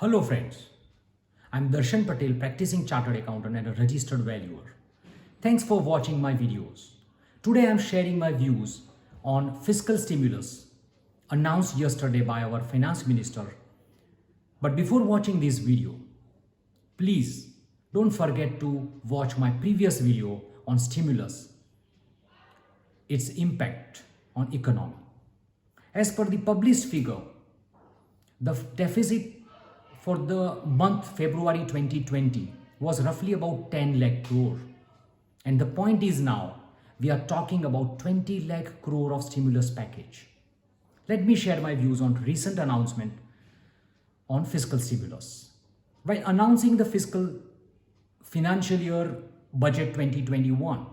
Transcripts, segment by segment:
Hello friends, I'm Darshan Patel, practicing chartered accountant and a registered valuer. Thanks for watching my videos. Today I'm sharing my views on fiscal stimulus announced yesterday by our finance minister. But before watching this video, please don't forget to watch my previous video on stimulus, its impact on economy. As per the published figure, the deficit for the month February 2020 was roughly about 10 lakh crore. And the point is now we are talking about 20 lakh crore of stimulus package. Let me share my views on recent announcement on fiscal stimulus. While announcing the fiscal financial year budget 2021,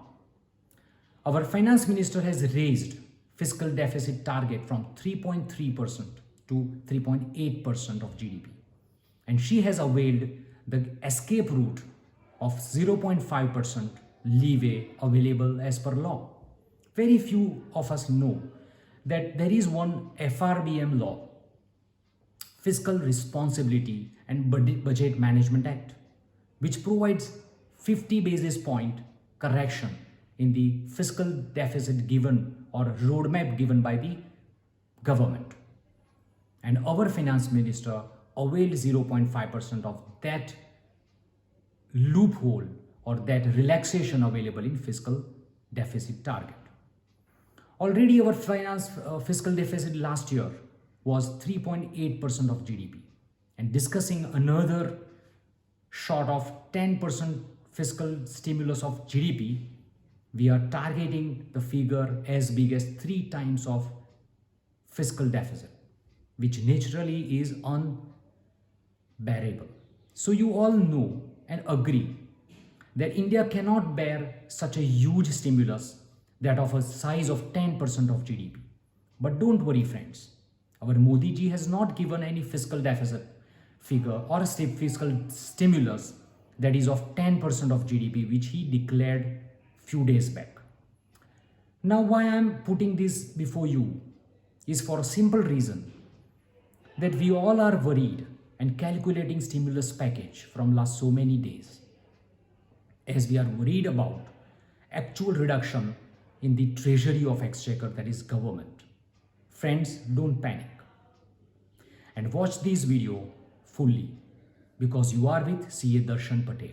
our finance minister has raised fiscal deficit target from 3.3% to 3.8% of GDP. And she has availed the escape route of 0.5% leeway available as per law. Very few of us know that there is one FRBM law, Fiscal Responsibility and Budget Management Act, which provides 50 basis point correction in the fiscal deficit given or roadmap given by the government. And our finance minister availed 0.5% of that loophole or that relaxation available in fiscal deficit target. Already our fiscal deficit last year was 3.8% of GDP, and discussing another short of 10% fiscal stimulus of GDP, we are targeting the figure as big as 3 times of fiscal deficit, which naturally is unbearable. So you all know and agree that India cannot bear such a huge stimulus that of a size of 10% of GDP. But don't worry friends, our Modi ji has not given any fiscal deficit figure or a fiscal stimulus that is of 10% of GDP, which he declared few days back. Now why I am putting this before you is for a simple reason that we all are worried and calculating stimulus package from last so many days, as we are worried about actual reduction in the treasury of exchequer, that is government. Friends, don't panic and watch this video fully because you are with CA Darshan Patel.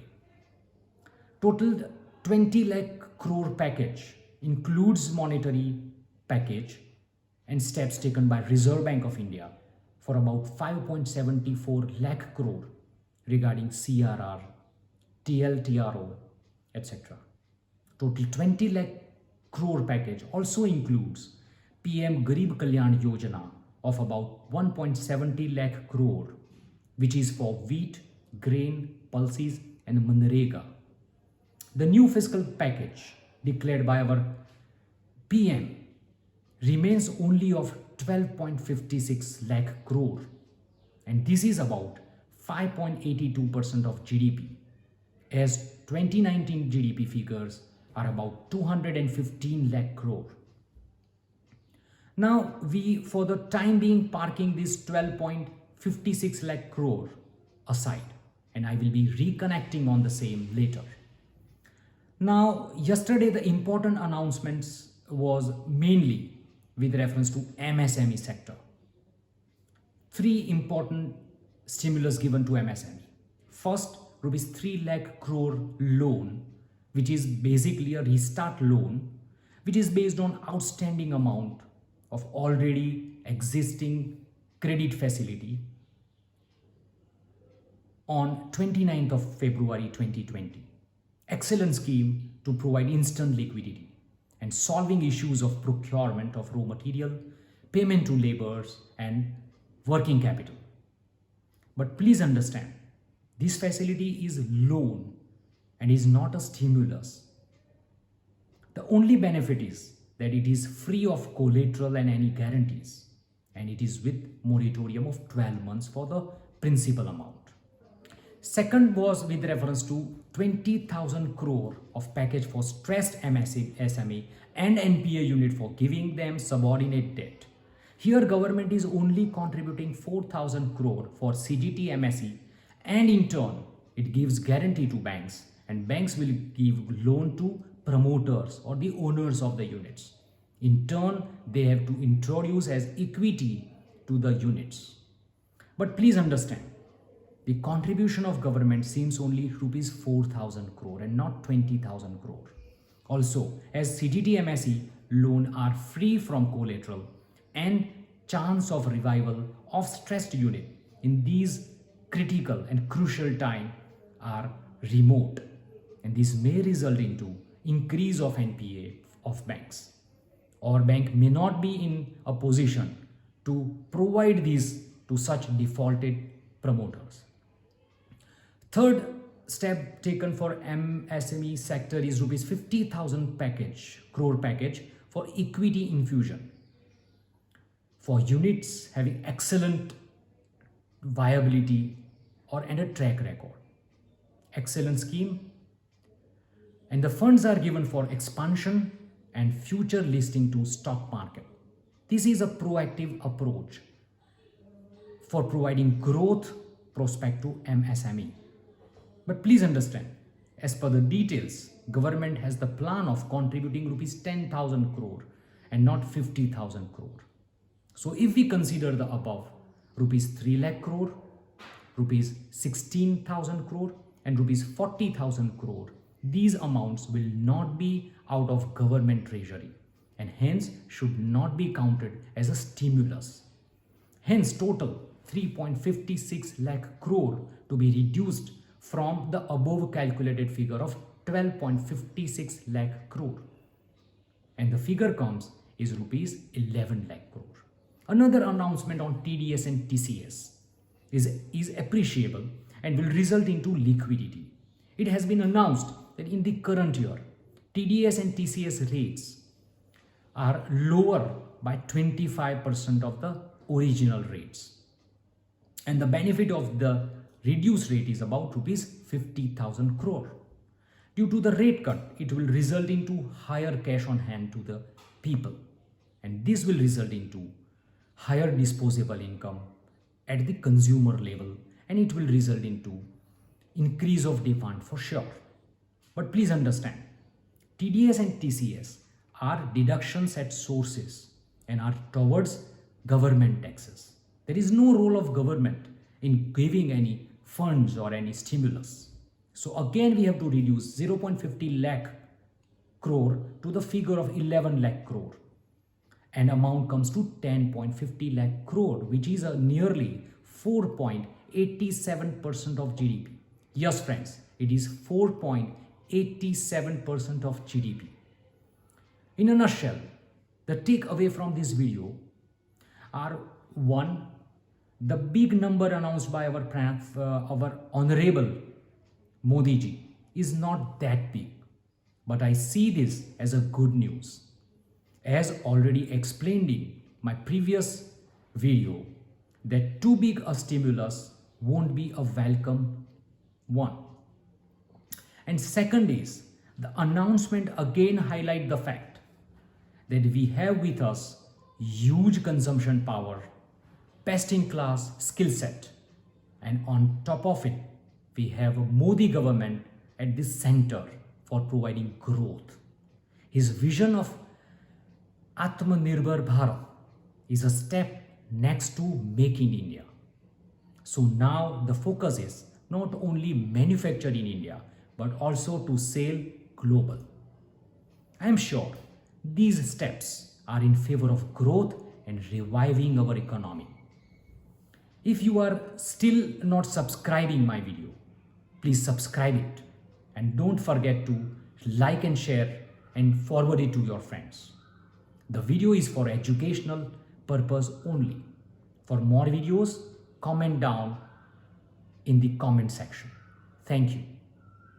Total 20 lakh crore package includes monetary package and steps taken by Reserve Bank of India for about 5.74 lakh crore regarding CRR, TLTRO, etc. Total 20 lakh crore package also includes PM Garib Kalyan Yojana of about 1.70 lakh crore, which is for wheat, grain, pulses and Manrega. The new fiscal package declared by our PM remains only of 12.56 lakh crore, and this is about 5.82% of GDP, as 2019 GDP figures are about 215 lakh crore. Now we for the time being parking this 12.56 lakh crore aside, and I will be reconnecting on the same later. Now yesterday the important announcements was mainly with reference to MSME sector. 3 important stimulus given to MSME. First, rupees 3 lakh crore loan, which is basically a restart loan, which is based on outstanding amount of already existing credit facility on 29th of February 2020. Excellent scheme to provide instant liquidity and solving issues of procurement of raw material, payment to laborers and working capital. But please understand, this facility is loan and is not a stimulus. The only benefit is that it is free of collateral and any guarantees, and it is with moratorium of 12 months for the principal amount. Second was with reference to 20,000 crore of package for stressed SME and NPA unit for giving them subordinate debt. Here government is only contributing 4,000 crore for CGT MSE, and in turn it gives guarantee to banks, and banks will give loan to promoters or the owners of the units. In turn, they have to introduce as equity to the units. But please understand, the contribution of government seems only rupees 4,000 crore and not 20,000 crore. Also, as CGT MSE loan are free from collateral and chance of revival of stressed unit in these critical and crucial time are remote, and this may result into increase of NPA of banks. Or bank may not be in a position to provide these to such defaulted promoters. Third step taken for MSME sector is rupees 50,000 crore package for equity infusion for units having excellent viability and a track record. Excellent scheme, and the funds are given for expansion and future listing to stock market. This is a proactive approach for providing growth prospect to MSME. But please understand, as per the details, government has the plan of contributing rupees 10,000 crore and not 50,000 crore. So if we consider the above, rupees 3 lakh crore, rupees 16,000 crore and rupees 40,000 crore, these amounts will not be out of government treasury and hence should not be counted as a stimulus. Hence total 3.56 lakh crore to be reduced from the above calculated figure of 12.56 lakh crore, and the figure comes is rupees 11 lakh crore. Another announcement on TDS and TCS is appreciable and will result into liquidity. It has been announced that in the current year, TDS and TCS rates are lower by 25% of the original rates. And the benefit of the reduced rate is about rupees 50,000 crore. Due to the rate cut, it will result into higher cash on hand to the people. And this will result into higher disposable income at the consumer level, and it will result into increase of demand for sure. But please understand, TDS and TCS are deductions at sources and are towards government taxes. There is no role of government in giving any funds or any stimulus. So again we have to reduce 0.50 lakh crore to the figure of 11 lakh crore, and amount comes to 10.50 lakh crore, which is a nearly 4.87% of GDP. Yes friends, it is 4.87% of GDP. In a nutshell, the takeaway from this video are: 1. The big number announced by our honorable Modi ji is not that big, but I see this as a good news. As already explained in my previous video, that too big a stimulus won't be a welcome one. And second is, the announcement again highlight the fact that we have with us huge consumption power, best-in-class skill set, and on top of it, we have a Modi government at the center for providing growth. His vision of Atmanirbhar Bharat is a step next to Make in India. So now the focus is not only manufacture in India, but also to sell global. I am sure these steps are in favor of growth and reviving our economy. If you are still not subscribing my video, please subscribe it, and don't forget to like and share and forward it to your friends. The video is for educational purpose only. For more videos, comment down in the comment section. Thank you.